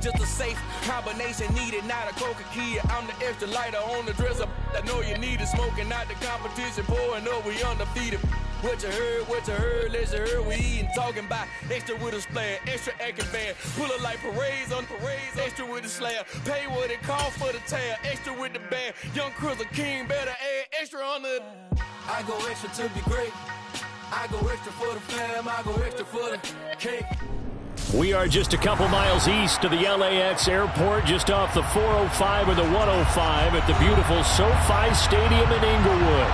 just a safe combination needed, not a coca key. I'm the extra lighter on the dresser. I know you need it, smoking out the competition, pouring up, we undefeated. What you heard, let's hear we eating, talking about extra with a splash, extra acting band, pull it like parades on parades, extra with the slab, pay what it costs for the tab, extra with the band, young Chris King, better add extra on the. I go extra to be great, I go extra for the fam, I go extra for the cake. We are just a couple miles east of the LAX airport, just off the 405 or the 105 at the beautiful SoFi Stadium in Inglewood.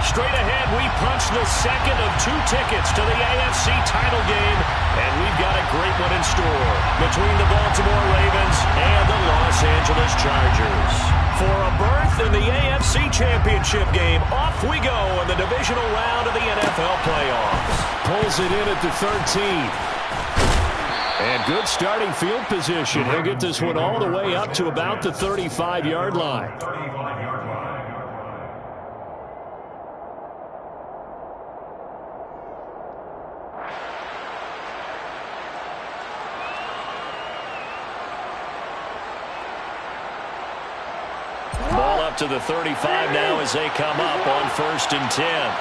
Straight ahead, we punch the second of 2 tickets to the AFC title game, and we've got a great one in store between the Baltimore Ravens and the Los Angeles Chargers. For a berth in the AFC Championship game, off we go in the divisional round of the NFL playoffs. Pulls it in at the 13th. And good starting field position. He'll get this one all the way up to about the 35-yard line. Ball up to the 35 now as they come up on 1st and 10.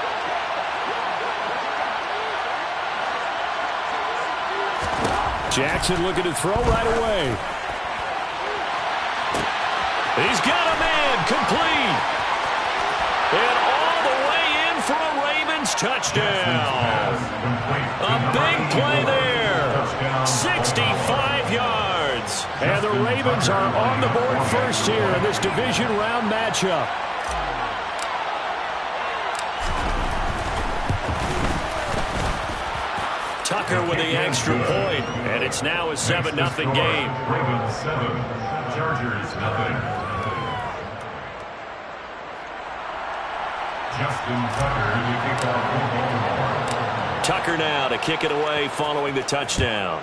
Jackson looking to throw right away. He's got a man complete. And all the way in for a Ravens touchdown. A big play there. 65 yards. And the Ravens are on the board first here in this division round matchup. Tucker with the extra point, and it's now a 7-0 game. Ravens 7, Chargers 0. Justin Tucker, the kickoff for Baltimore. Tucker now to kick it away following the touchdown.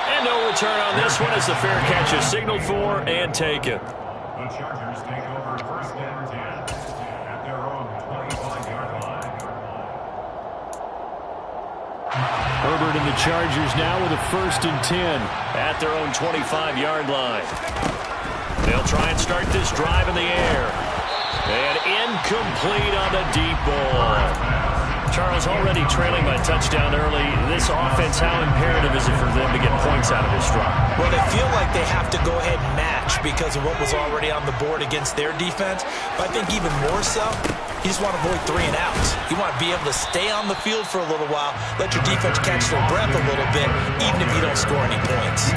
And no return on this one as the fair catch is signaled for and taken. The Chargers take over 1st and 10 at their own 25-yard line. Herbert and the Chargers now with a 1st and 10 at their own 25-yard line. They'll try and start this drive in the air. And incomplete on the deep ball. Charles already trailing by touchdown early. This offense, how imperative is it for them to get points out of this drive? Well, they feel like they have to go ahead and match because of what was already on the board against their defense. But I think even more so, you just want to avoid 3 and outs. You want to be able to stay on the field for a little while, let your defense catch their breath a little bit, even if you don't score any points.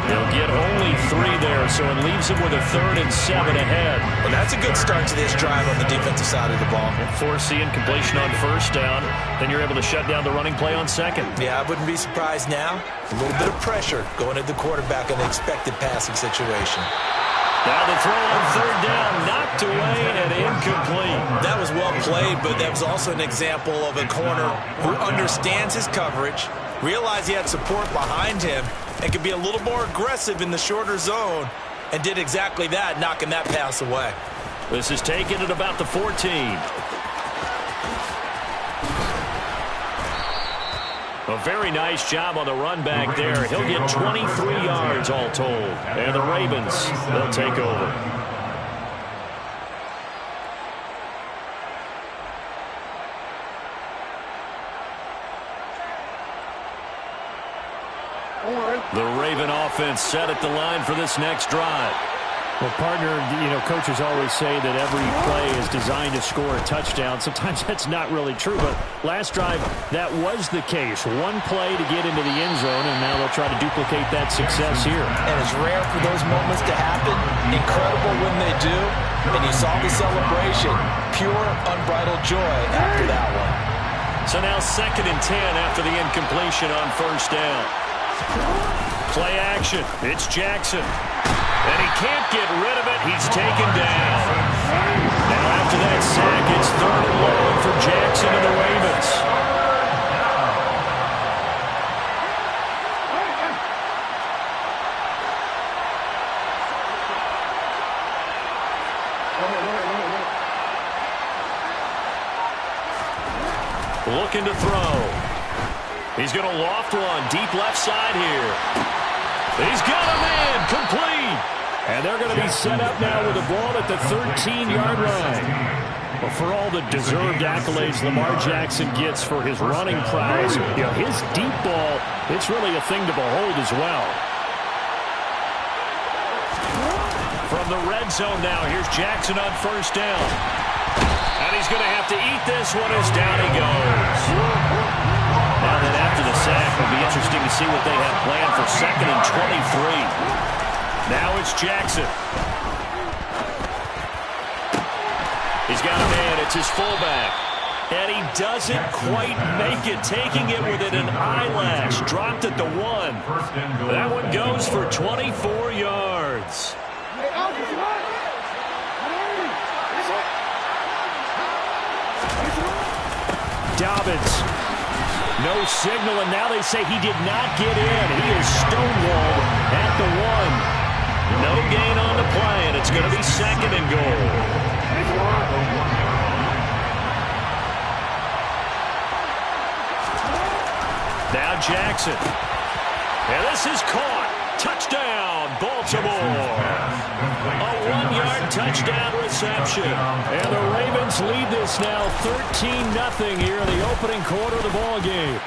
They'll get only 3 there, so it leaves them with a 3rd and 7 ahead. Well, that's a good start to this drive on the defensive side of the ball. Force the incompletion on 1st down, then you're able to shut down the running play on 2nd. Yeah, I wouldn't be surprised now. A little bit of pressure going at the quarterback in an expected passing situation. Now the throw on 3rd down, knocked away and incomplete. That was well played, but that was also an example of a corner who understands his coverage, realized he had support behind him, and could be a little more aggressive in the shorter zone, and did exactly that, knocking that pass away. This is taken at about the 14. A very nice job on the run back there. He'll get 23 yards all told. And the Ravens, they'll take over. The Raven offense set at the line for this next drive. Well, partner, coaches always say that every play is designed to score a touchdown. Sometimes that's not really true, but last drive, that was the case. One play to get into the end zone, and now they'll try to duplicate that success here. And it's rare for those moments to happen. Incredible when they do. And you saw the celebration. Pure, unbridled joy after that one. So now 2nd and 10 after the incompletion on 1st down. Play action. It's Jackson. And he can't get rid of it. He's taken down. Now after that sack, it's 3rd and long for Jackson and the Ravens. Looking to throw. He's going to loft one deep left side here. He's got a man complete. And they're going to be set up now with the ball at the 13-yard line. Well, for all the deserved accolades Lamar Jackson gets for his running prowess, his deep ball, it's really a thing to behold as well. From the red zone now, here's Jackson on first down. And he's going to have to eat this one as down he goes. Now then, after the sack, it'll be interesting to see what they have planned for 2nd and 23. Now it's Jackson. He's got a man. It's his fullback. And he doesn't quite make it, taking it within an eyelash. Dropped at the 1. That one goes for 24 yards. Dobbins. No signal, and now they say he did not get in. He is stonewalled at the 1. No gain on the play, and it's going to be 2nd and goal. Now Jackson. And this is caught. Touchdown, Baltimore. A 1-yard touchdown reception. And the Ravens lead this now 13-0 here in the opening quarter of the ball game.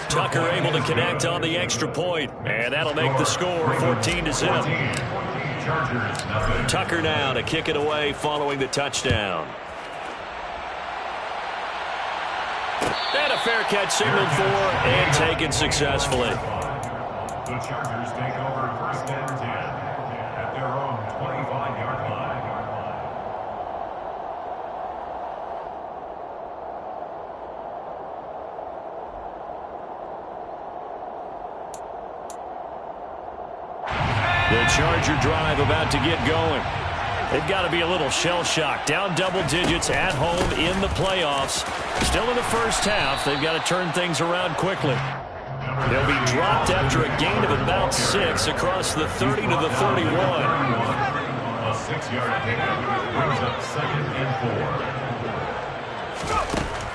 Tucker able to connect on the extra point, and that'll make the score 14-0. Tucker now to kick it away following the touchdown. And a fair catch signaled for and taken successfully. The Chargers take over 1st and 10 at their own 25-yard line. The Charger drive about to get going. They've got to be a little shell-shocked. Down double digits at home in the playoffs. Still in the first half. They've got to turn things around quickly. They'll be dropped after a gain of about 6 across the 30 to the 31. A 6-yard pickup brings up 2nd and 4.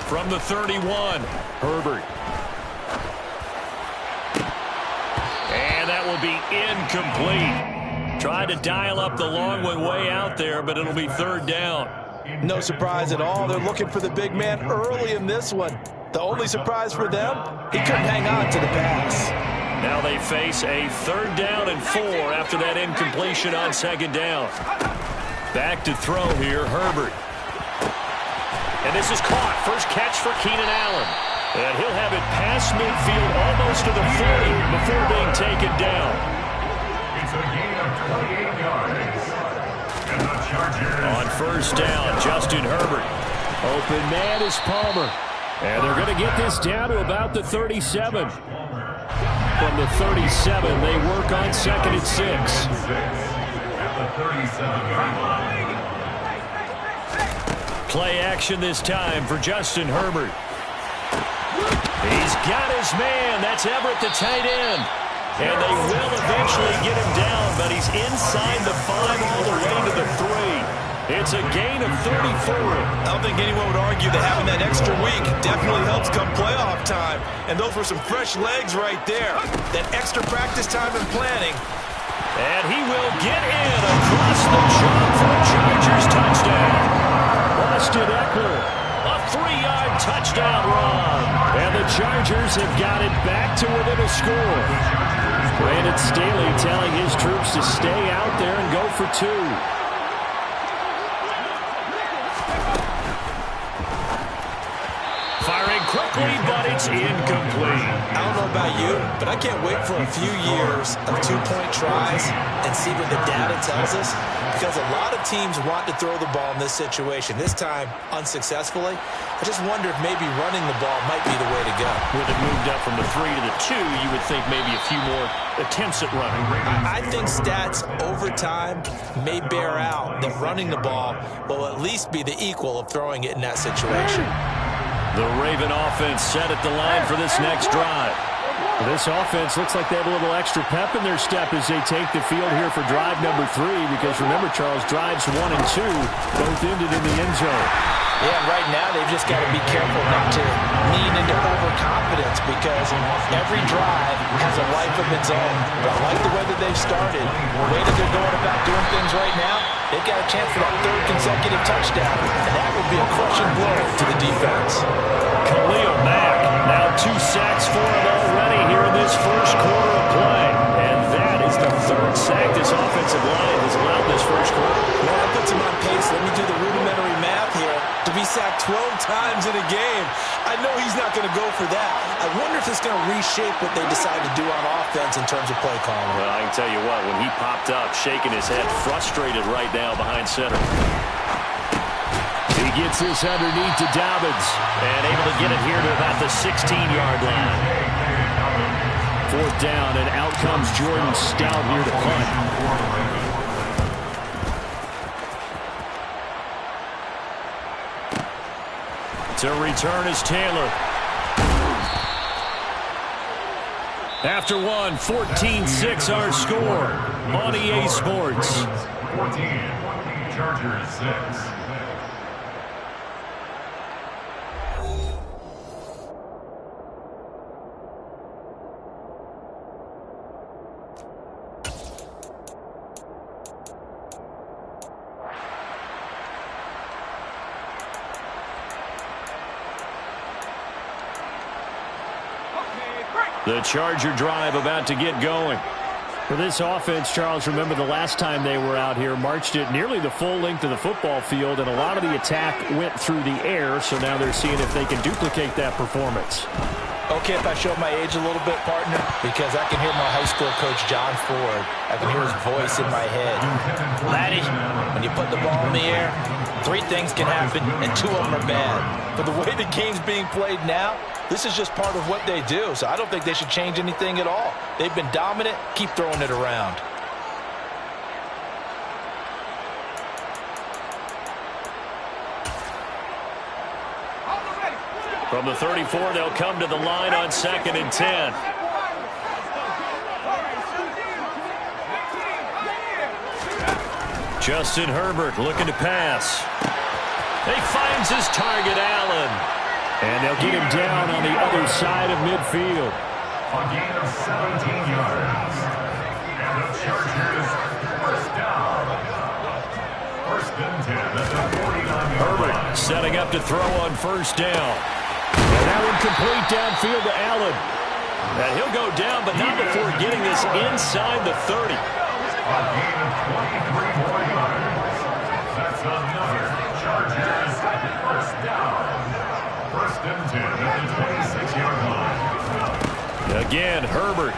From the 31, Herbert. And that will be incomplete. Tried to dial up the long one way out there, but it'll be 3rd down. No surprise at all. They're looking for the big man early in this one. The only surprise for them, he couldn't hang on to the pass. Now they face a 3rd down and 4 after that incompletion on 2nd down. Back to throw here, Herbert. And this is caught. First catch for Keenan Allen. And he'll have it past midfield almost to the 40 before being taken down. It's a gain of 28 yards. And the Chargers. On first down, Justin Herbert. Open man is Palmer. And they're going to get this down to about the 37. From the 37, they work on 2nd and 6. At the 37-yard line. Play action this time for Justin Herbert. He's got his man. That's Everett, the tight end. And they will eventually get him down, but he's inside the 5 all the way to the 3. It's a gain of 34. I don't think anyone would argue that having that extra week definitely helps come playoff time. And those were some fresh legs right there. That extra practice time and planning. And he will get in across the jump for a Chargers touchdown. Austin Eckler, a 3-yard touchdown run. And the Chargers have got it back to within a score. Brandon Staley telling his troops to stay out there and go for 2. Firing quickly, but it's incomplete. I don't know about you, but I can't wait for a few years of 2-point tries and see what the data tells us, because a lot of teams want to throw the ball in this situation. This time, unsuccessfully. I just wonder if maybe running the ball might be the way to go. With it moved up from the 3 to the 2, you would think maybe a few more attempts at running. I think stats over time may bear out that running the ball will at least be the equal of throwing it in that situation. The Raven offense set at the line for this next drive. This offense looks like they have a little extra pep in their step as they take the field here for drive number 3, because remember, Charles, drives 1 and 2 both ended in the end zone. Yeah, right now they've just got to be careful not to lean into overconfidence, because every drive has a life of its own. But I like the way that they've started, the way that they're going about doing things right now. They've got a chance for that 3rd consecutive touchdown, and that would be a crushing blow to the defense. Khalil Mack, now 2 sacks for him already here in this first quarter of play. And that is the 3rd sack this offensive line has allowed this first quarter. Well, that puts him on pace. Let me do the rudimentary math here. To be sacked 12 times in a game, I know he's not going to go for that. I wonder if it's going to reshape what they decide to do on offense in terms of play calling. Well, I can tell you what, when he popped up, shaking his head, frustrated right now behind center. He gets this underneath to Dobbins, and able to get it here to about the 16-yard line. 4th down, and out comes Jordan Stout here to punt. To return is Taylor. After one, 14-6 our score on EA Sports. 14, Chargers 6. The Charger drive about to get going. For this offense, Charles, remember the last time they were out here, marched it nearly the full length of the football field, and a lot of the attack went through the air, so now they're seeing if they can duplicate that performance. Okay, if I show my age a little bit, partner, because I can hear my high school coach, John Ford. I can hear his voice in my head. Laddie, when you put the ball in the air, 3 things can happen, and 2 of them are bad. But the way the game's being played now, this is just part of what they do, so I don't think they should change anything at all. They've been dominant. Keep throwing it around. From the 34, they'll come to the line on 2nd and 10. Justin Herbert looking to pass. He finds his target, Allen. And they'll get him down on the other side of midfield. A gain of 17 yards. And the Chargers, 1st down. 1st and 10 at the 49-yard line. Herbert setting up to throw on 1st down. And that one complete downfield to Allen. And he'll go down, but not before getting this inside the 30. A gain of 23 more yards. That's another Chargers 1st down. 1st and 10 at the 26-yard line. Again, Herbert.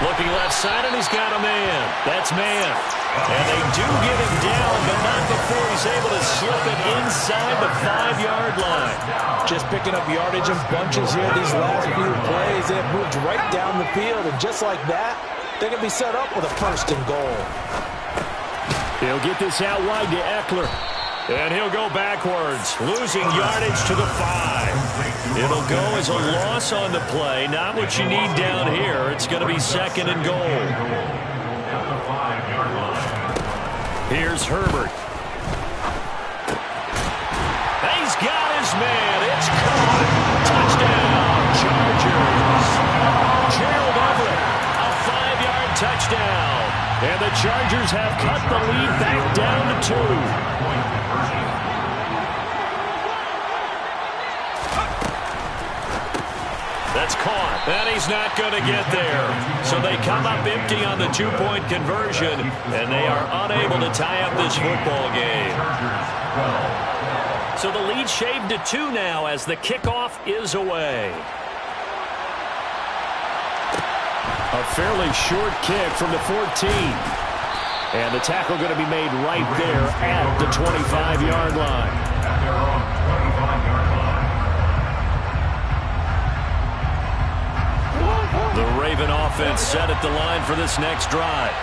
Looking left side, and he's got a man. That's man. And they do get him down, but not before he's able to slip it inside the 5-yard line. Just picking up yardage in bunches here these last few plays. They have moved right down the field, and just like that, they can be set up with a 1st and goal. He'll get this out wide to Eckler. And he'll go backwards, losing yardage to the 5. It'll go as a loss on the play. Not what you need down here. It's going to be 2nd and goal. Here's Herbert. He's got his man. It's caught. Touchdown, Chargers. Gerald Everett, a 5-yard touchdown. And the Chargers have cut the lead back down to 2. That's caught. And he's not going to get there. So they come up empty on the 2-point conversion, and they are unable to tie up this football game. So the lead shaved to 2 now as the kickoff is away. A fairly short kick from the 14. And the tackle going to be made right there at the 25-yard line. At their own 25-yard line. The Raven offense set at the line for this next drive.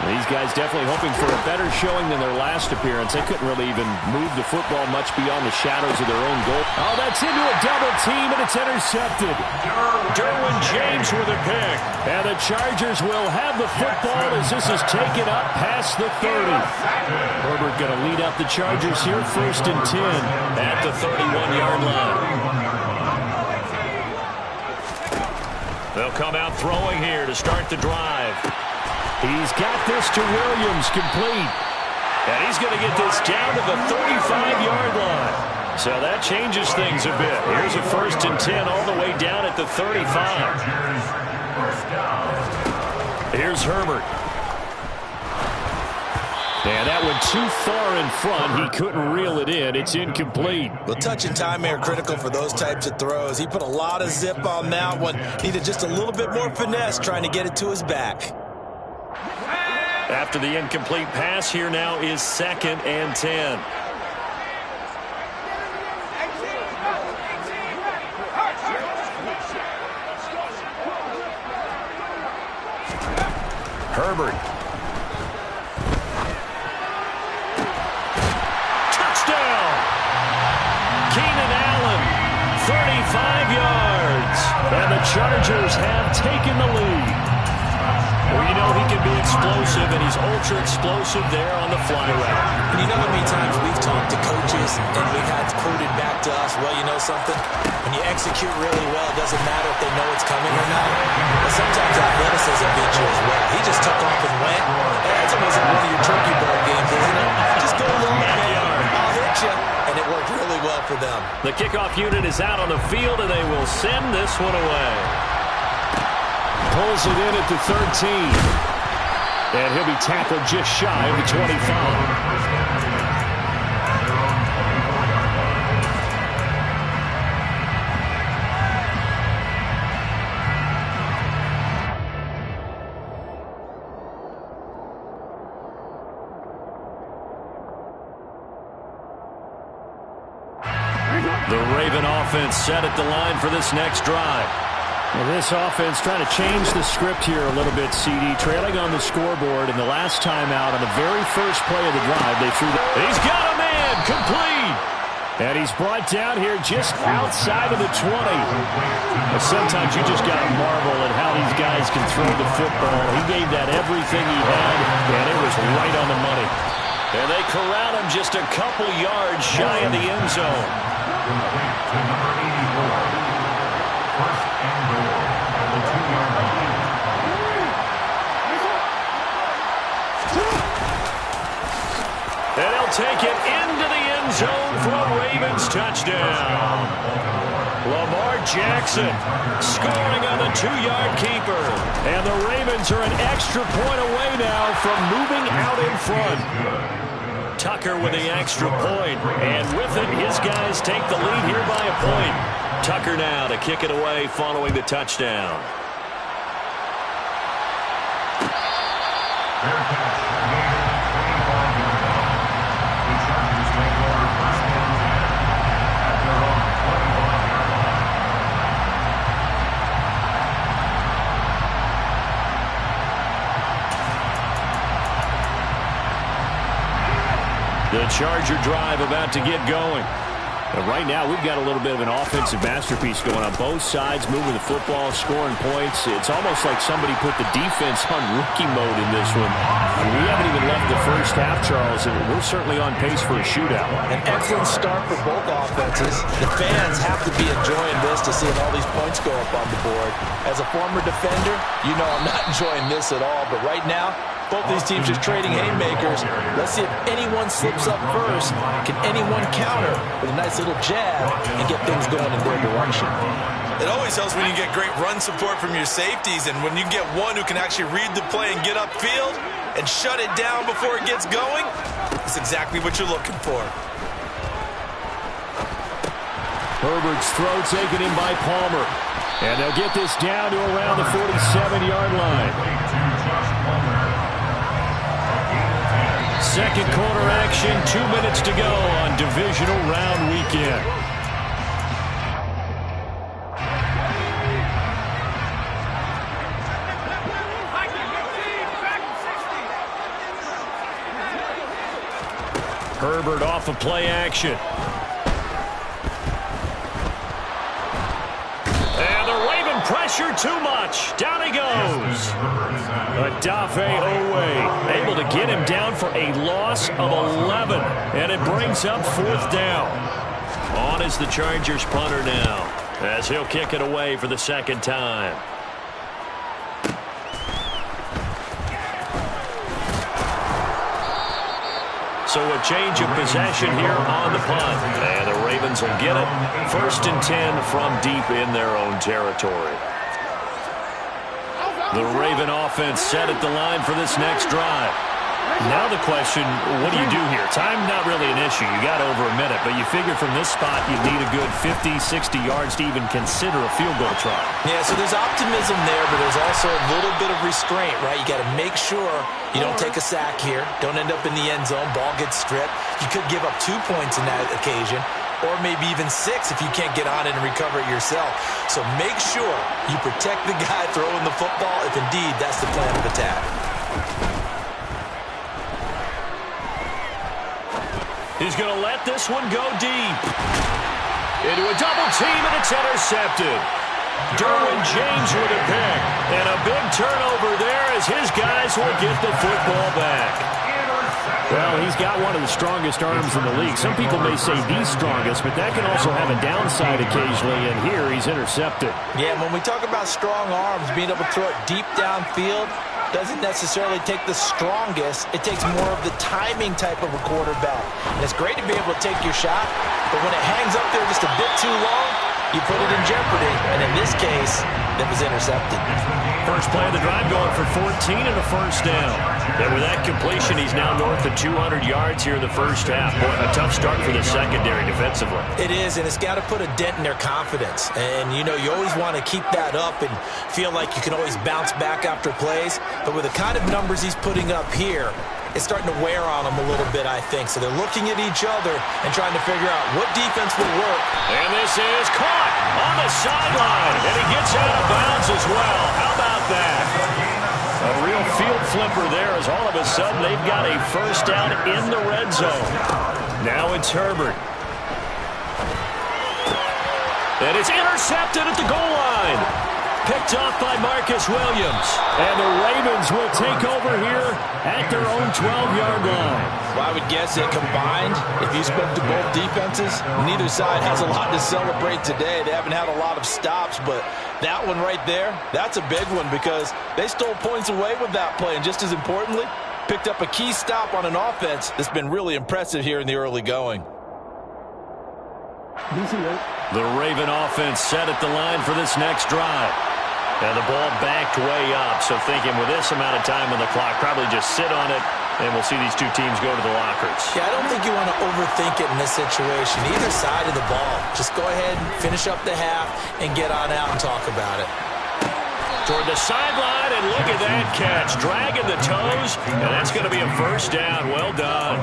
These guys definitely hoping for a better showing than their last appearance. They couldn't really even move the football much beyond the shadows of their own goal. Oh, that's into a double team, and it's intercepted. Derwin James with a pick. And the Chargers will have the football as this is taken up past the 30. Herbert going to lead up the Chargers here, 1st and 10 at the 31-yard line. They'll come out throwing here to start the drive. He's got this to Williams, complete. And he's going to get this down to the 35-yard line. So that changes things a bit. Here's a 1st and 10 all the way down at the 35. Here's Herbert. And that went too far in front. He couldn't reel it in. It's incomplete. Well, touch and timing are critical for those types of throws. He put a lot of zip on that one. Needed just a little bit more finesse trying to get it to his back. After the incomplete pass, here now is 2nd and 10. Herbert. Touchdown! Keenan Allen, 35 yards. And the Chargers have taken the lead. Well, you know he can be explosive, and he's ultra-explosive there on the fly route. And you know how many times we've talked to coaches and we've had quoted back to us, well, you know something? When you execute really well, it doesn't matter if they know it's coming or not. But sometimes athleticism beats you as well. He just took off and went. That's almost like one of your turkey bowl games, isn't it? Just go a little bit. I'll hit you. And it worked really well for them. The kickoff unit is out on the field, and they will send this one away. Pulls it in at the 13. And he'll be tackled just shy of the 25. The Raven offense set at the line for this next drive. Well, this offense trying to change the script here a little bit, CD. Trailing on the scoreboard, and the last time out on the very first play of the drive, they threw the... He's got a man, complete! And he's brought down here just outside of the 20. But sometimes you just got to marvel at how these guys can throw the football. He gave that everything he had, and it was right on the money. And they corral him just a couple yards shy of the end zone. And he'll take it into the end zone for a Ravens touchdown. Lamar Jackson scoring on the 2-yard keeper. And the Ravens are an extra point away now from moving out in front. Tucker with the extra point. And with it, his guys take the lead here by a point. Tucker now to kick it away following the touchdown. The Charger drive about to get going. But right now, we've got a little bit of an offensive masterpiece going on both sides, moving the football, scoring points. It's almost like somebody put the defense on rookie mode in this one. We haven't even left the first half, Charles, and we're certainly on pace for a shootout. An excellent start for both offenses. The fans have to be enjoying this to see all these points go up on the board. As a former defender, you know I'm not enjoying this at all, but right now, both these teams just trading haymakers. Let's see if anyone slips up first. Can anyone counter with a nice little jab and get things going in their direction? It always helps when you get great run support from your safeties, and when you get one who can actually read the play and get upfield and shut it down before it gets going, it's exactly what you're looking for. Herbert's throw taken in by Palmer. And they'll get this down to around the 47-yard line. Second quarter action, 2 minutes to go on divisional round weekend. Herbert off of play action. And the Raven pressure too much. Down he goes. Odafe Owe able to get him down for a loss of 11. And it brings up 4th down. On is the Chargers punter now, as he'll kick it away for the 2nd time. So a change of possession here on the punt. And the Ravens will get it. 1st and 10 from deep in their own territory. The Raven offense set at the line for this next drive. Now the question, what do you do here? Time not really an issue. You got over a minute, but you figure from this spot you'd need a good 50, 60 yards to even consider a field goal try. Yeah, so there's optimism there, but there's also a little bit of restraint, right? You got to make sure you don't take a sack here. Don't end up in the end zone. Ball gets stripped. You could give up 2 points in that occasion, or maybe even 6 if you can't get on it and recover it yourself. So make sure you protect the guy throwing the football if indeed that's the plan of attack. He's going to let this one go deep. Into a double team, and it's intercepted. Derwin James with a pick. And a big turnover there as his guys will get the football back. Well, he's got one of the strongest arms in the league. Some people may say the strongest, but that can also have a downside occasionally, and here he's intercepted. Yeah, when we talk about strong arms, being able to throw it deep downfield doesn't necessarily take the strongest. It takes more of the timing type of a quarterback. And it's great to be able to take your shot, but when it hangs up there just a bit too long, you put it in jeopardy. And in this case, that was intercepted. First play of the drive going for 14 and a 1st down. And with that completion, he's now north of 200 yards here in the 1st half. Boy, a tough start for the secondary defensively. It is, and it's got to put a dent in their confidence. And, you know, you always want to keep that up and feel like you can always bounce back after plays. But with the kind of numbers he's putting up here, it's starting to wear on them a little bit, I think. So they're looking at each other and trying to figure out what defense will work. And this is caught on the sideline. And he gets out of bounds as well. How about that? A real field flipper there as all of a sudden they've got a 1st down in the red zone. Now it's Herbert. And it's intercepted at the goal line. Picked off by Marcus Williams. And the Ravens will take over here at their own 12-yard line. Well, I would guess that combined, if you spoke to both defenses, neither side has a lot to celebrate today. They haven't had a lot of stops, but that one right there, that's a big one because they stole points away with that play. And just as importantly, picked up a key stop on an offense that's been really impressive here in the early going. The Raven offense set at the line for this next drive. And the ball backed way up, so thinking with this amount of time on the clock, probably just sit on it, and we'll see these two teams go to the lockers. Yeah, I don't think you want to overthink it in this situation. Either side of the ball. Just go ahead and finish up the half and get on out and talk about it. Toward the sideline, and look at that catch. Dragging the toes, and that's going to be a 1st down. Well done.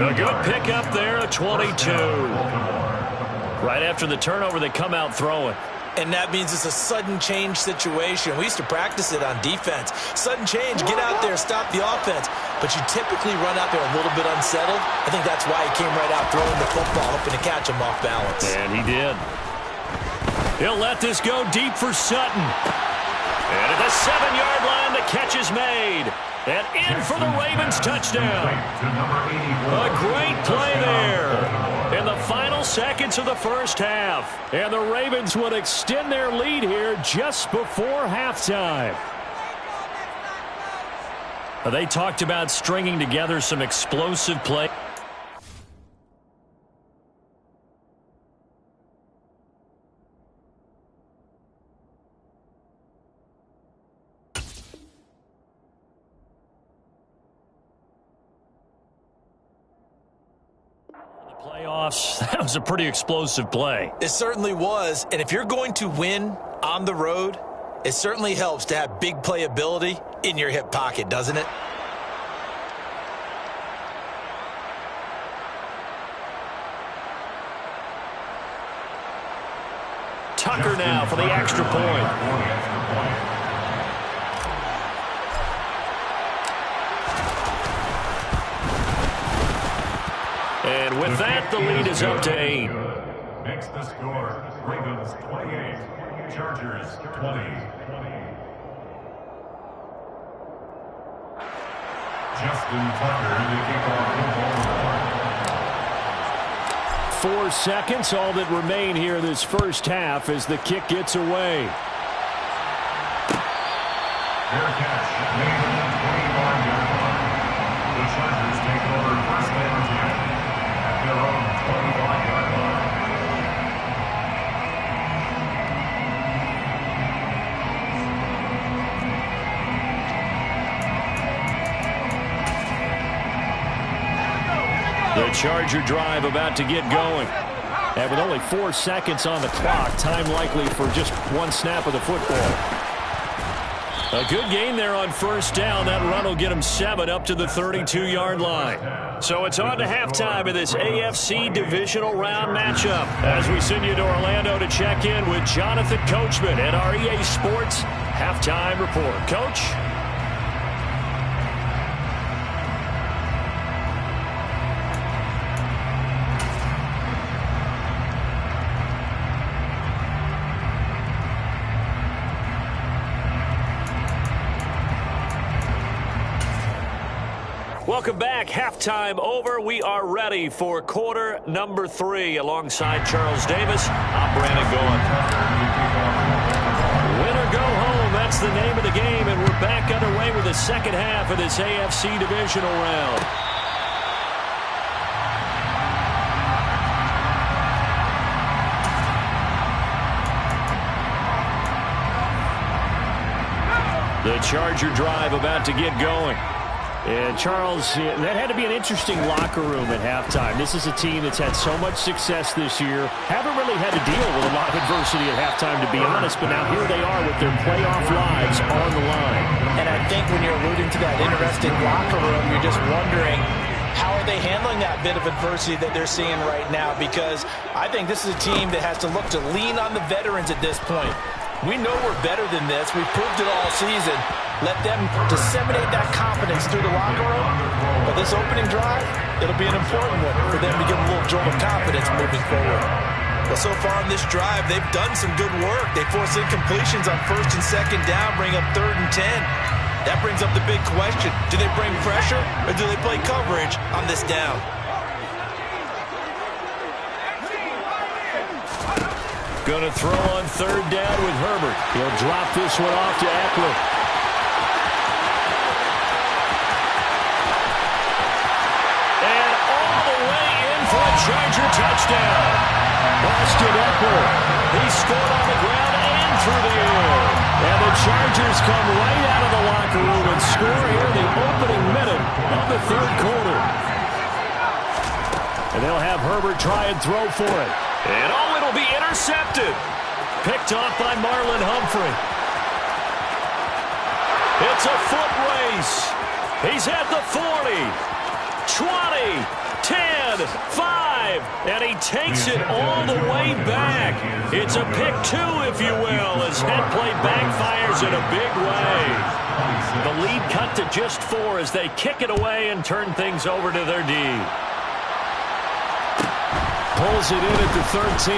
A good pickup there, a 22. Right after the turnover, they come out throwing. And that means it's a sudden change situation. We used to practice it on defense. Sudden change, get out there, stop the offense. But you typically run out there a little bit unsettled. I think that's why he came right out throwing the football, hoping to catch him off balance. And he did. He'll let this go deep for Sutton. And at the 7-yard line, the catch is made. And in for the Ravens touchdown. A great play there in the final seconds of the 1st half. And the Ravens would extend their lead here just before halftime. They talked about stringing together some explosive play. Playoffs, that was a pretty explosive play. It certainly was, and if you're going to win on the road, it certainly helps to have big playability in your hip pocket, doesn't it? Tucker now for the extra point. And with that, the lead is up to 8. Makes the score Ravens 28, Chargers 20. Justin Tucker to kick off the ball. 4 seconds, all that remain here this first half as the kick gets away. Fair catch made on the 25-yard line. The Chargers take over first and 10 at their own 25-yard line. The Charger drive about to get going. And with only 4 seconds on the clock, time likely for just one snap of the football. A good gain there on first down. That run will get him 7 up to the 32-yard line. So it's on to halftime of this AFC divisional round matchup as we send you to Orlando to check in with Jonathan Coachman at our EA Sports Halftime Report. Coach? Welcome back. Halftime over. We are ready for quarter number 3. Alongside Charles Davis, I'm Brandon Goen. Win or go home, that's the name of the game, and we're back underway with the second half of this AFC divisional round. The Charger drive about to get going. And Charles, that had to be an interesting locker room at halftime. This is a team that's had so much success this year. Haven't really had to deal with a lot of adversity at halftime, to be honest. But now here they are with their playoff lives on the line. And I think when you're alluding to that interesting locker room, you're just wondering, how are they handling that bit of adversity that they're seeing right now? Because I think this is a team that has to look to lean on the veterans at this point. We know we're better than this. We've proved it all season. Let them disseminate that confidence through the locker room. But this opening drive, it'll be an important one for them to get a little jolt of confidence moving forward. Well, so far on this drive, they've done some good work. They force incompletions on first and second down, bring up 3rd and 10. That brings up the big question. Do they bring pressure or do they play coverage on this down? Going to throw on 3rd down with Herbert. He'll drop this one off to Eckler. For a Charger touchdown. Austin Eckler. He scored on the ground and through the air. And the Chargers come right out of the locker room and score here in the opening minute of the 3rd quarter. And they'll have Herbert try and throw for it. And it'll be intercepted. Picked off by Marlon Humphrey. It's a foot race. He's at the 40, 20, 10, 5, and he takes it all the way back. It's a pick 2, if you will, as head play backfires in a big way. The lead cut to just 4 as they kick it away and turn things over to their D. Pulls it in at the 13.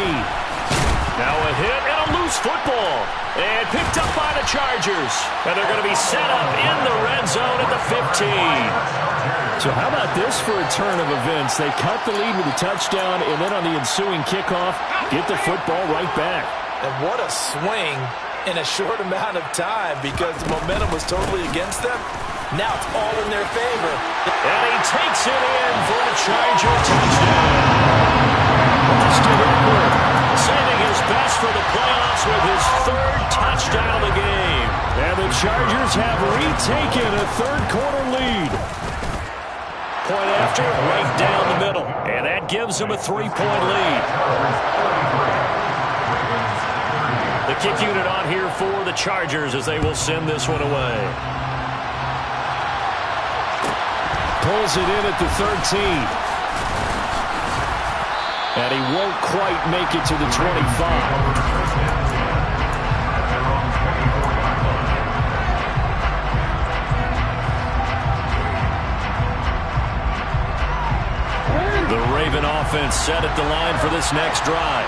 Now a hit and a loose football. And picked up by the Chargers. And they're going to be set up in the red zone at the 15. So how about this for a turn of events? They cut the lead with a touchdown, and then on the ensuing kickoff, get the football right back. And what a swing in a short amount of time, because the momentum was totally against them. Now it's all in their favor. And he takes it in for a Charger touchdown. Austin Eckler saving his best for the playoffs with his 3rd touchdown of the game. And the Chargers have retaken a 3rd quarter lead. Point after, right down the middle. And that gives them a 3-point lead. The kick unit on here for the Chargers as they will send this one away. Pulls it in at the 13. And he won't quite make it to the 25. offense set at the line for this next drive.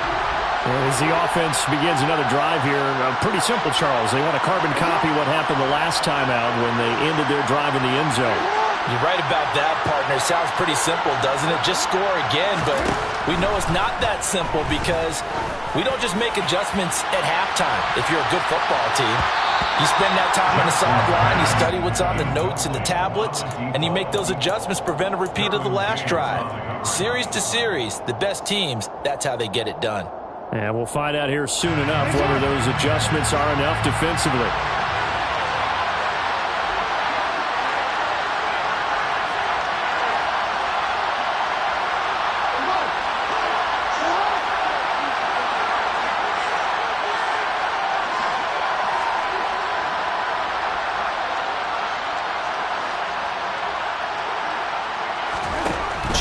As the offense begins another drive here, pretty simple, Charles. They want to carbon copy what happened the last time out when they ended their drive in the end zone. You're right about that, partner. It sounds pretty simple, doesn't it? Just score again, but we know it's not that simple because we don't just make adjustments at halftime if you're a good football team. You spend that time on the sideline, you study what's on the notes and the tablets, and you make those adjustments to prevent a repeat of the last drive. Series to series, the best teams, that's how they get it done. And we'll find out here soon enough whether those adjustments are enough defensively.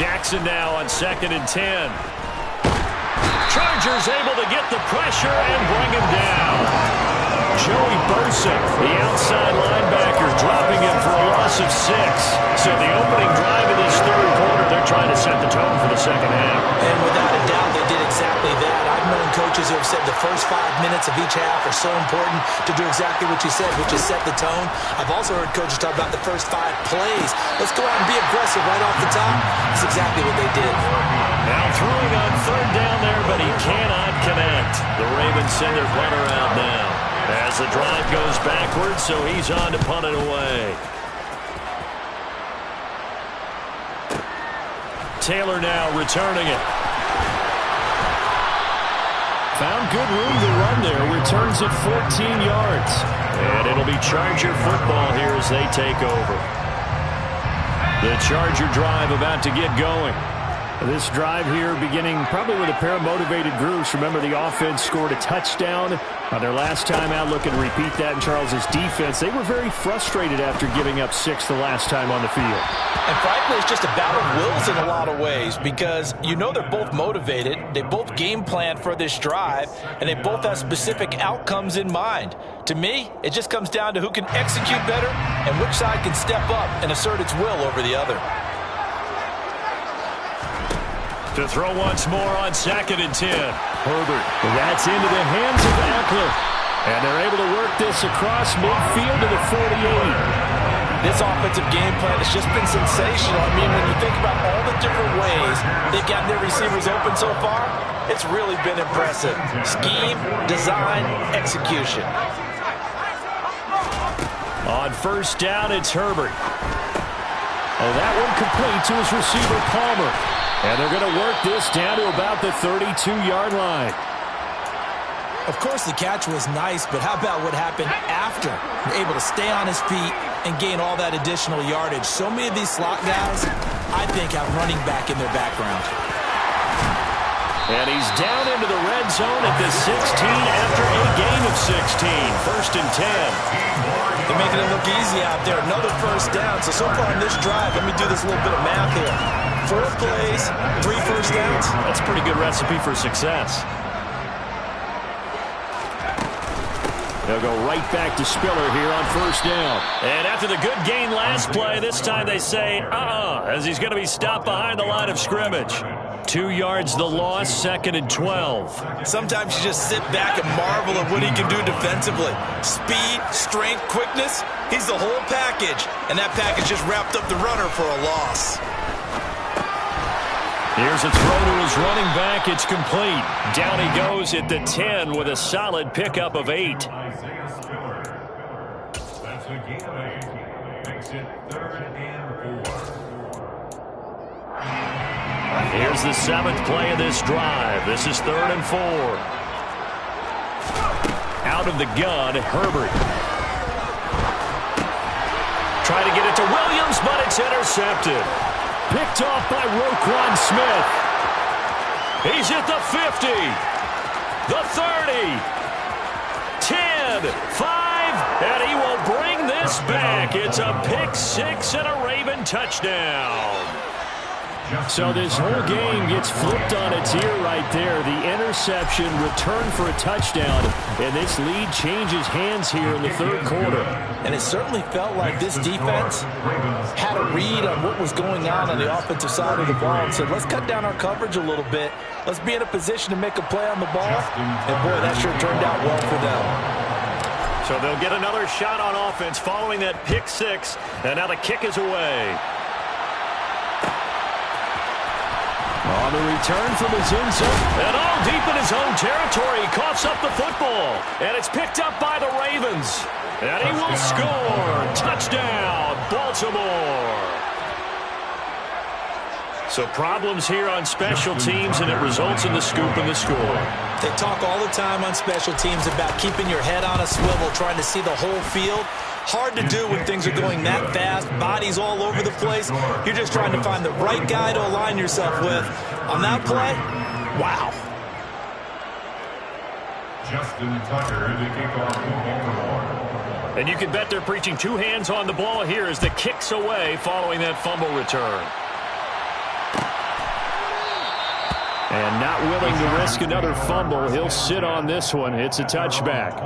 Jackson now on 2nd and 10. Chargers able to get the pressure and bring him down. Joey Bosa, the outside linebacker, dropping him for a loss of 6. So the opening drive of this third quarter, they're trying to set the tone for the second half. And without a doubt, they did exactly that. I've known coaches who have said the first 5 minutes of each half are so important to do exactly what you said, which is set the tone. I've also heard coaches talk about the first 5 plays. Let's go out and be aggressive right off the top. That's exactly what they did. Now throwing on 3rd down there, but he cannot connect. The Ravens send their punter out now as the drive goes backwards, so he's on to punt it away. Taylor now returning it. Found good room to run there. Returns it 14 yards. And it'll be Charger football here as they take over. The Charger drive about to get going. This drive here beginning probably with a pair of motivated groups. Remember, the offense scored a touchdown on their last time out. Looking to repeat that in Charles's defense. They were very frustrated after giving up 6 the last time on the field. And frankly, it's just a battle of wills in a lot of ways because you know they're both motivated. They both game plan for this drive, and they both have specific outcomes in mind. To me, it just comes down to who can execute better and which side can step up and assert its will over the other. To throw once more on 2nd and 10. Herbert. That's into the hands of Eckler. And they're able to work this across midfield to the 48. This offensive game plan has just been sensational. I mean, when you think about all the different ways they've gotten their receivers open so far, it's really been impressive. Scheme, design, execution. On 1st down, it's Herbert. Oh, that one complete to his receiver, Palmer. And they're going to work this down to about the 32-yard line. Of course, the catch was nice, but how about what happened after? You're able to stay on his feet and gain all that additional yardage. So many of these slot guys, I think, have running back in their background. And he's down into the red zone at the 16 after a gain of 16. 1st and 10. They're making it look easy out there. Another 1st down. So far in this drive, let me do this little bit of math here. 4 plays, 3 1st downs. That's a pretty good recipe for success. They'll go right back to Spiller here on 1st down. And after the good gain last play, this time they say, as he's going to be stopped behind the line of scrimmage. 2 yards the loss, 2nd and 12. Sometimes you just sit back and marvel at what he can do defensively. Speed, strength, quickness, he's the whole package. And that package just wrapped up the runner for a loss. Here's a throw to his running back. It's complete. Down he goes at the 10 with a solid pickup of 8. That's a gain of 8. Makes it 3rd and 4. Here's the 7th play of this drive. This is 3rd and 4. Out of the gun, Herbert. Try to get it to Williams, but it's intercepted. Picked off by Roquan Smith. He's at the 50, the 30, 10, 5, and he will bring this back. It's a pick 6 and a Raven touchdown. So this whole game gets flipped on its ear right there. The interception, return for a touchdown, and this lead changes hands here in the third quarter. And it certainly felt like this defense had a read on what was going on the offensive side of the ball and said, let's cut down our coverage a little bit. Let's be in a position to make a play on the ball. And, boy, that sure turned out well for them. So they'll get another shot on offense following that pick six. And now the kick is away. On the return from his end zone. And all deep in his own territory. He coughs up the football. And it's picked up by the Ravens. And he will score. Touchdown, Baltimore. So problems here on special teams, and it results in the scoop and the score. They talk all the time on special teams about keeping your head on a swivel, trying to see the whole field. Hard to do when things are going that fast, bodies all over the place. You're just trying to find the right guy to align yourself with. On that play, wow. Justin Tucker to kick off for Baltimore. And you can bet they're preaching two hands on the ball here as the kick's away following that fumble return. And not willing to risk another fumble. He'll sit on this one. It's a touchback.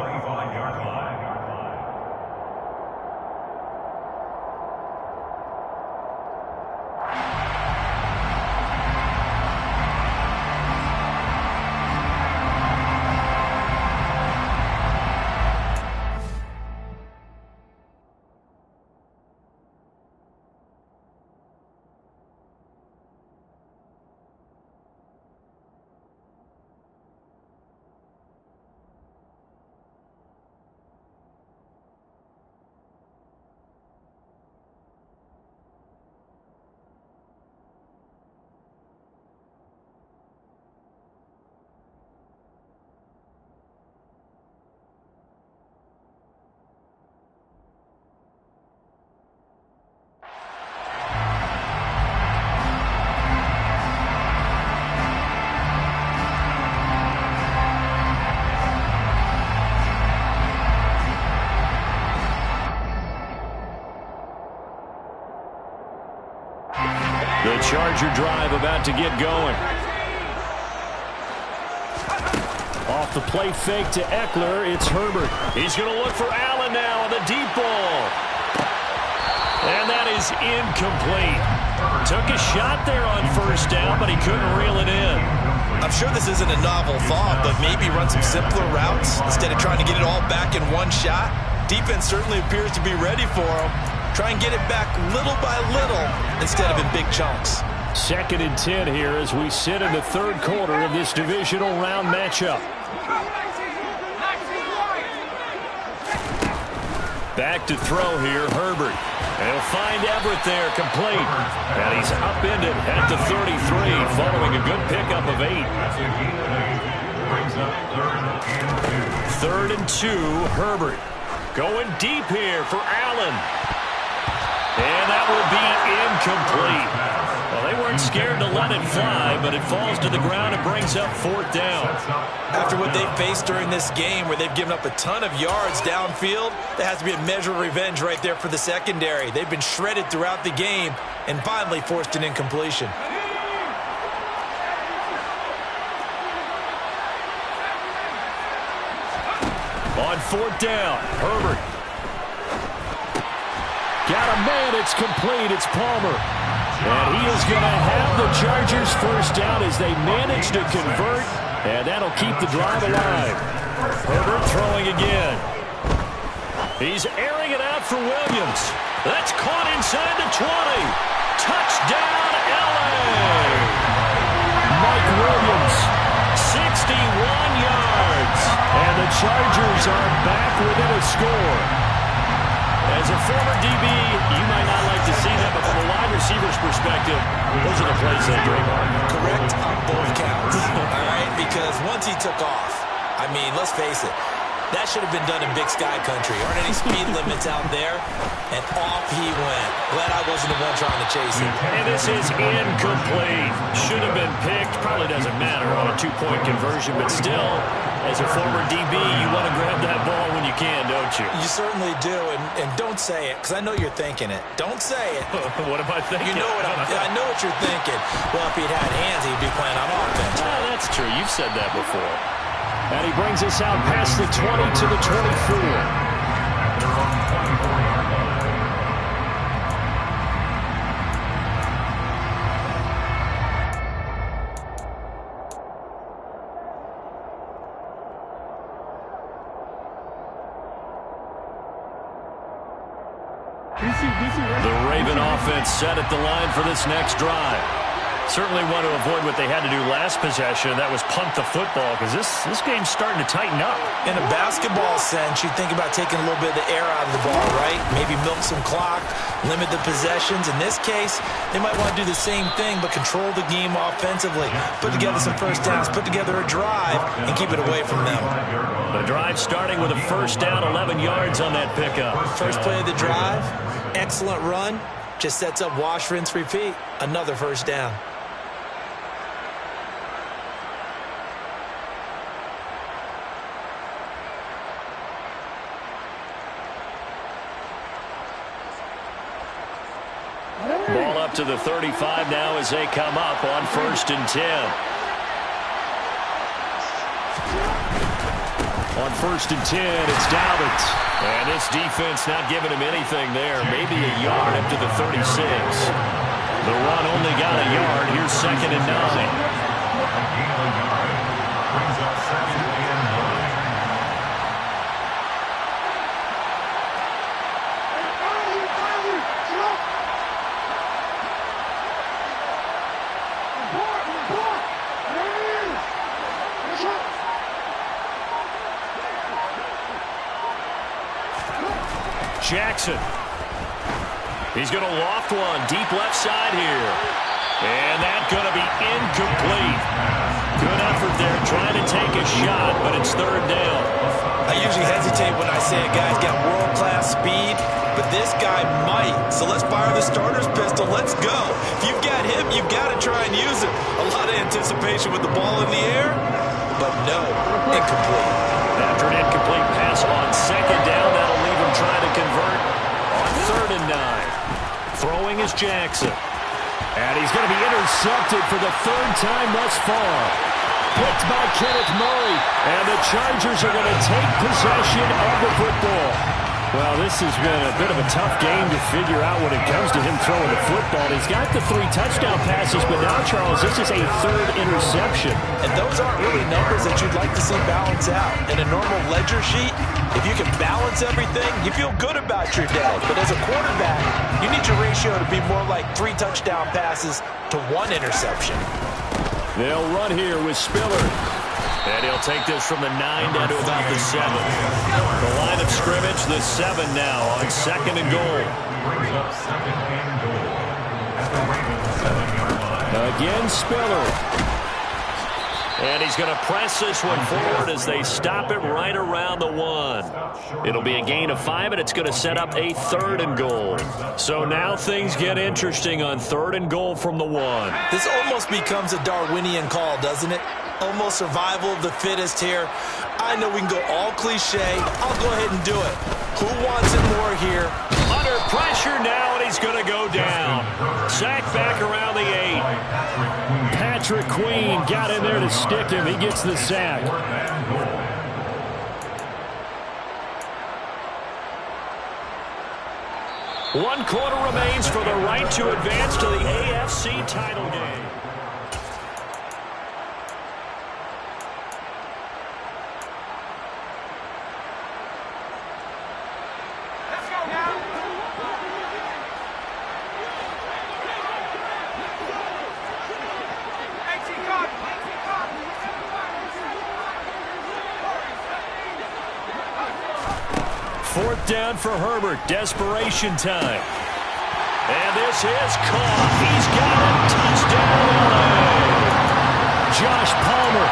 The Charger drive about to get going. Off the play fake to Eckler, it's Herbert. He's going to look for Allen now on the deep ball. And that is incomplete. Took a shot there on first down, but he couldn't reel it in. I'm sure this isn't a novel thought, but maybe run some simpler routes instead of trying to get it all back in one shot. Defense certainly appears to be ready for him. Try and get it back little by little instead of in big chunks. 2nd and 10 here as we sit in the third quarter of this divisional round matchup. Back to throw here, Herbert. And he'll find Everett there, complete. And he's upended at the 33, following a good pickup of 8. 3rd and 2, Herbert. Going deep here for Allen. And that will be incomplete. Well, they weren't scared to let it fly, but it falls to the ground and brings up 4th down. After what they faced during this game where they've given up a ton of yards downfield, there has to be a measure of revenge right there for the secondary. They've been shredded throughout the game and finally forced an incompletion. On 4th down, Herbert. Got a man, it's complete, it's Palmer. And he is going to have the Chargers first down as they manage to convert, and that'll keep the drive alive. Herbert throwing again. He's airing it out for Williams. That's caught inside the 20. Touchdown, LA! Mike Williams, 61 yards. And the Chargers are back within a score. As a former DB, you might not like to see that, but from a wide receiver's perspective, those are the plays they dream of. Correct on both counts, all right? Because once he took off, I mean, let's face it, that should have been done in Big Sky Country. Aren't any speed limits out there? And off he went. Glad I wasn't the one trying to chase him. And this is incomplete. Should have been picked. Probably doesn't matter on a 2-point conversion, but still, as a former DB, you want to grab that ball when you can, don't don't you? You certainly do, and don't say it, because I know you're thinking it. Don't say it. What am I thinking? You know what I know what you're thinking. Well, if he'd had hands, he'd be playing on offense. That's true. You've said that before. And he brings us out past the 20 to the 24. The Raven offense set at the line for this next drive. Certainly want to avoid what they had to do last possession. That was punt the football, because this game's starting to tighten up. In a basketball sense, you think about taking a little bit of the air out of the ball, right? Maybe milk some clock, limit the possessions. In this case, they might want to do the same thing, but control the game offensively. Put together some first downs, put together a drive, and keep it away from them. The drive starting with a first down, 11 yards on that pickup. First play of the drive, excellent run. Just sets up wash, rinse, repeat. Another first down. Ball up to the 35 now as they come up on 1st and 10. On 1st and 10, it's Dobbins. And this defense not giving him anything there. Maybe a yard up to the 36. The run only got a yard. Here's 2nd and 9. Brings up 2nd and 9. Jackson. He's going to loft one deep left side here. And that's going to be incomplete. Good effort there trying to take a shot, but it's 3rd down. I usually hesitate when I say a guy's got world-class speed, but this guy might. So let's fire the starter's pistol. Let's go. If you've got him, you've got to try and use it. A lot of anticipation with the ball in the air, but no, incomplete. After an incomplete pass on 2nd down, that'll leave him trying to convert on 3rd and 9. Throwing is Jackson. And he's going to be intercepted for the 3rd time thus far. Picked by Kenneth Murray. And the Chargers are going to take possession of the football. Well, this has been a bit of a tough game to figure out when it comes to him throwing the football. He's got the 3 touchdown passes, but now, Charles, this is a 3rd interception. And those aren't really numbers that you'd like to see balance out. In a normal ledger sheet, if you can balance everything, you feel good about your day. But as a quarterback, you need your ratio to be more like 3 touchdown passes to 1 interception. They'll run here with Spiller. And he'll take this from the 9 down to about the 7. The line of scrimmage, the 7 now on 2nd and goal. Brings up 2nd and goal at the Ravens 7-yard line. Again, Spiller. And he's going to press this one forward as they stop it right around the 1. It'll be a gain of 5, and it's going to set up a 3rd and goal. So now things get interesting on 3rd and goal from the 1. This almost becomes a Darwinian call, doesn't it? Almost survival of the fittest here. I know we can go all cliche. I'll go ahead and do it. Who wants it more here? Under pressure now, and he's going to go down. Sack back around the 8. Patrick Queen got in there to stick him. He gets the sack. 1 quarter remains for the right to advance to the AFC title game. Fourth down for Herbert. Desperation time. And this is caught. He's got it. Touchdown, LA. Josh Palmer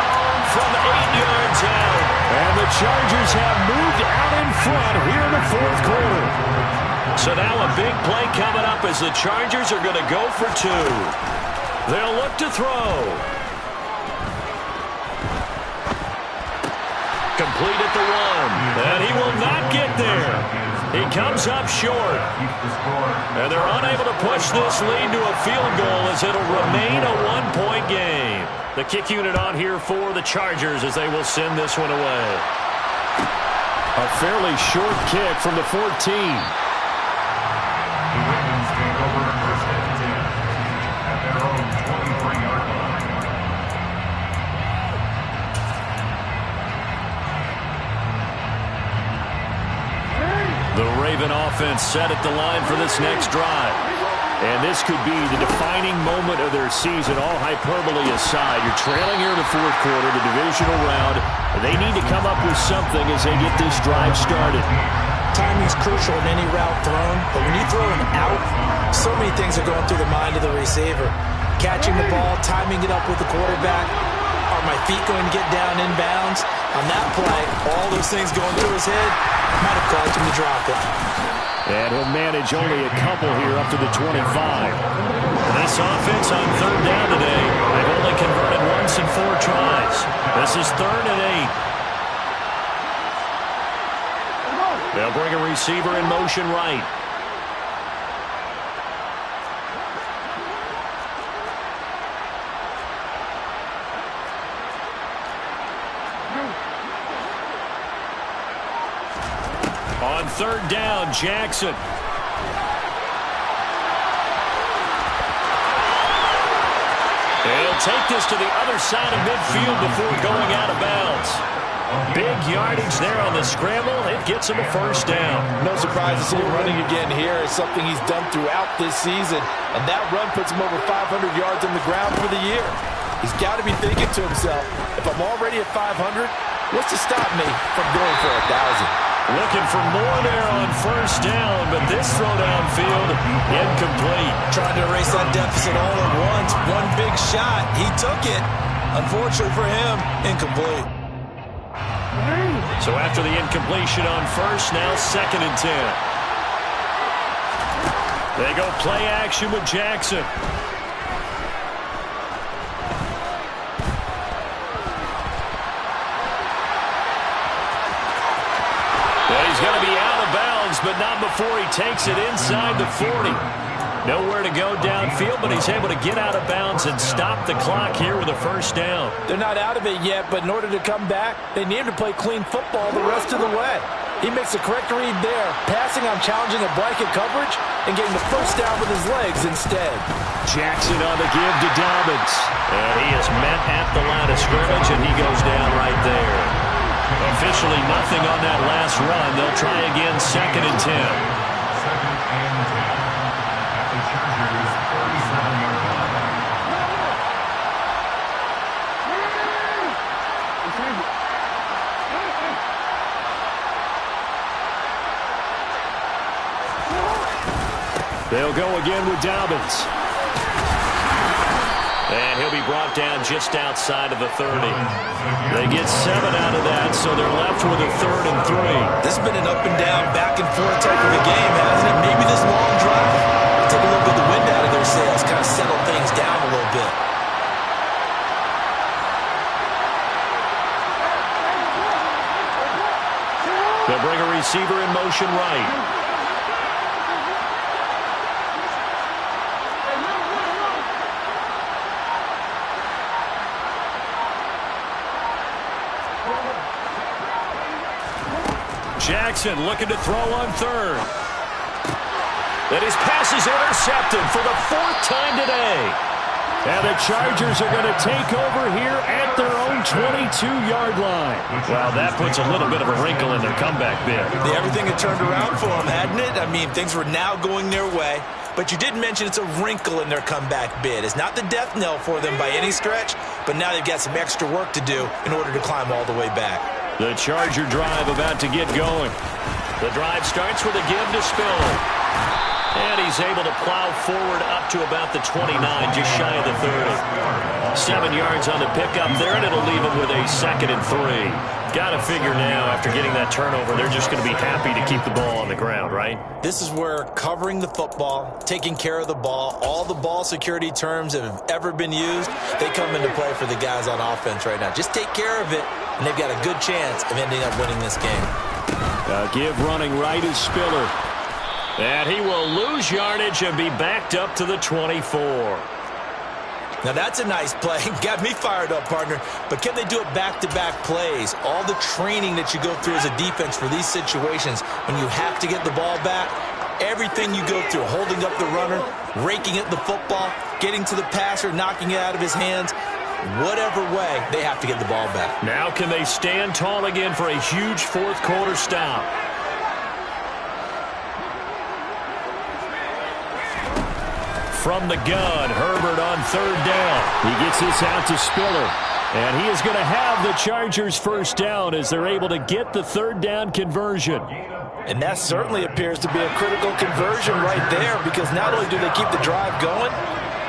from 8 yards out. And the Chargers have moved out in front here in the 4th quarter. So now a big play coming up as the Chargers are going to go for 2. They'll look to throw. Complete at the 1. And he will not get right there. He comes up short. And they're unable to push this lead to a field goal as it'll remain a one-point game. The kick unit on here for the Chargers as they will send this one away. A fairly short kick from the 14. The Ravens take over first and 10 at their own 23-yard line. The Raven offense set at the line for this next drive. And this could be the defining moment of their season, all hyperbole aside. You're trailing here in the fourth quarter, the divisional round. They need to come up with something as they get this drive started. Timing's crucial in any route thrown, but when you throw an out, so many things are going through the mind of the receiver. Catching the ball, timing it up with the quarterback. Are my feet going to get down inbounds? On that play, all those things going through his head might have caused him to drop it. And he'll manage only a couple here up to the 25. This offense on third down today, they've only converted once in 4 tries. This is 3rd and 8. They'll bring a receiver in motion right. On third down, Jackson. He'll take this to the other side of midfield before going out of bounds. Big yardage there on the scramble. It gets him a first down. No surprise to see him running again here. It's something he's done throughout this season. And that run puts him over 500 yards on the ground for the year. He's got to be thinking to himself, if I'm already at 500, what's to stop me from going for 1,000? Looking for more there on first down, but this throw downfield, incomplete. Trying to erase that deficit all at once. One big shot. He took it. Unfortunately for him, incomplete. So after the incompletion on first, now 2nd and 10. They go play action with Jackson. He's going to be out of bounds, but not before he takes it inside the 40. Nowhere to go downfield, but he's able to get out of bounds and stop the clock here with a first down. They're not out of it yet, but in order to come back, they need to play clean football the rest of the way. He makes a correct read there, passing on challenging a blanket coverage and getting the first down with his legs instead. Jackson on the give to Dobbins. And he is met at the line of scrimmage, and he goes down right there. Officially nothing on that last run. They'll try again, 2nd and 10. 2nd and 10 at the Chargers' 37-yard line. They'll go again with Dobbins. And he'll be brought down just outside of the 30. They get 7 out of that, so they're left with a 3rd and 3. This has been an up and down, back and forth type of a game, hasn't it? Maybe this long drive will take a little bit of the wind out of their sails, kind of settle things down a little bit. They'll bring a receiver in motion right. Jackson looking to throw on 3rd. And his pass is intercepted for the 4th time today. And the Chargers are going to take over here at their own 22-yard line. Well, that puts a little bit of a wrinkle in their comeback bid. Yeah, everything had turned around for them, hadn't it? I mean, things were now going their way. But you did mention it's a wrinkle in their comeback bid. It's not the death knell for them by any stretch, but now they've got some extra work to do in order to climb all the way back. The Charger drive about to get going. The drive starts with a give to Spiller. And he's able to plow forward up to about the 29, just shy of the 30. 7 yards on the pickup there, and it'll leave him with a 2nd and 3. Got to figure now, after getting that turnover, they're just going to be happy to keep the ball on the ground, right? This is where covering the football, taking care of the ball, all the ball security terms that have ever been used, they come into play for the guys on offense right now. Just take care of it, and they've got a good chance of ending up winning this game. Give running right is Spiller. And he will lose yardage and be backed up to the 24. Now, that's a nice play. Got me fired up, partner. But can they do it back-to-back plays? All the training that you go through as a defense for these situations, when you have to get the ball back, everything you go through, holding up the runner, raking at the football, getting to the passer, knocking it out of his hands, whatever way, they have to get the ball back. Now can they stand tall again for a huge fourth-quarter stop? From the gun, Herbert on third down. He gets this out to Spiller. And he is going to have the Chargers first down as they're able to get the third down conversion. And that certainly appears to be a critical conversion right there, because not only do they keep the drive going,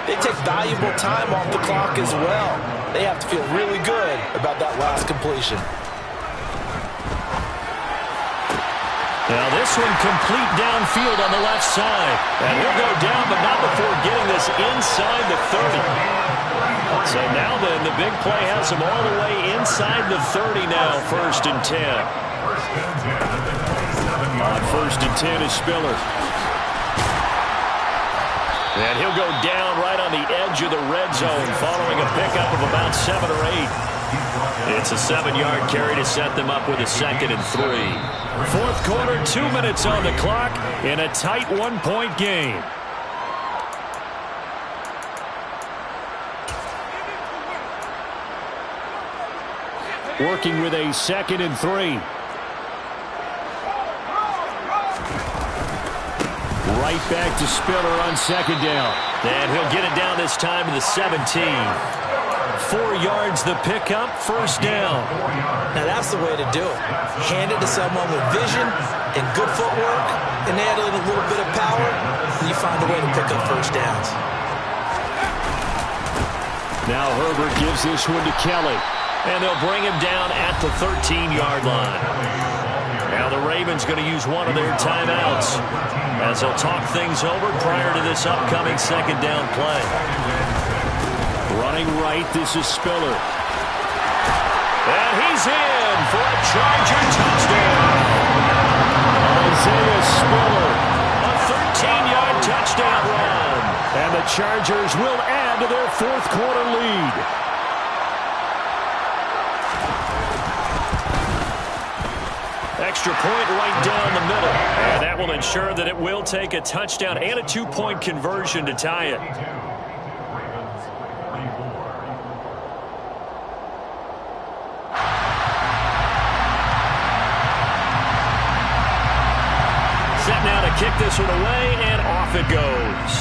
they take valuable time off the clock as well. They have to feel really good about that last completion. Now this one complete downfield on the left side. And he'll go down, but not before getting this inside the 30. So now then, the big play has him all the way inside the 30 now, 1st and 10. On 1st and 10 is Spiller. And he'll go down right on the edge of the red zone following a pickup of about 7 or 8. It's a 7-yard carry to set them up with a 2nd and 3. Fourth quarter, 2 minutes on the clock in a tight 1-point game. Working with a 2nd and 3. Right back to Spiller on 2nd down. And he'll get it down this time to the 17. 4 yards the pickup, 1st down. Now that's the way to do it. Hand it to someone with vision and good footwork, and add in a little bit of power, and you find a way to pick up 1st downs. Now Herbert gives this one to Kelly, and they'll bring him down at the 13-yard line. Now the Ravens going to use one of their timeouts as they'll talk things over prior to this upcoming 2nd down play. Running right, this is Spiller. And he's in for a Charger touchdown. Isaiah Spiller, a 13-yard touchdown run. And the Chargers will add to their fourth-quarter lead. Extra point right down the middle. And that will ensure that it will take a touchdown and a 2-point conversion to tie it. Set now to kick this one away, and off it goes.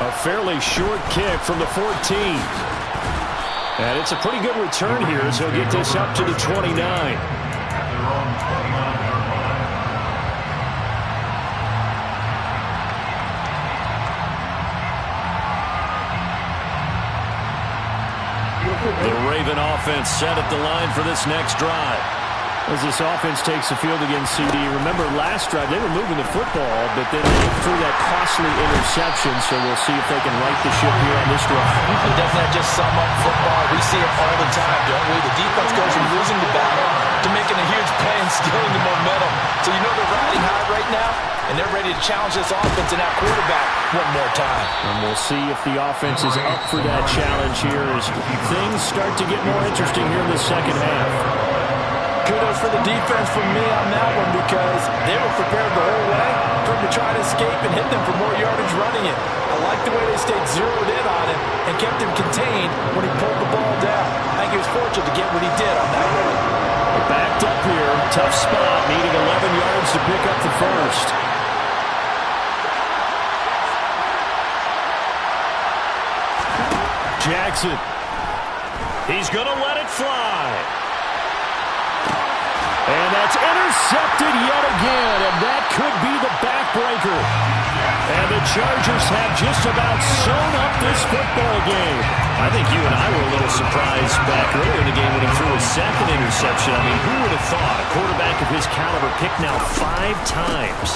A fairly short kick from the 14. And it's a pretty good return here as he'll get this up to the 29. The Raven offense set at the line for this next drive. As this offense takes the field against CD, remember last drive they were moving the football, but then they threw that costly interception, so we'll see if they can right the ship here on this drive. Doesn't that just sum up football? We see it all the time, don't we? The defense goes from losing the battle to making a huge play and stealing the momentum. So you know they're riding high right now, and they're ready to challenge this offense and that quarterback one more time. And we'll see if the offense is up for that challenge here as things start to get more interesting here in the second half. Kudos for the defense from me on that one, because they were prepared the whole way for him to try to escape and hit them for more yardage running it. I like the way they stayed zeroed in on him and kept him contained when he pulled the ball down. I think he was fortunate to get what he did on that one. Backed up here, tough spot, needing 11 yards to pick up the first. Jackson. He's going to let it fly. And that's intercepted yet again, and that could be the backbreaker. And the Chargers have just about sewn up this football game. I think you and I were a little surprised back earlier in the game when he threw his 2nd interception. I mean, who would have thought a quarterback of his caliber picked now 5 times?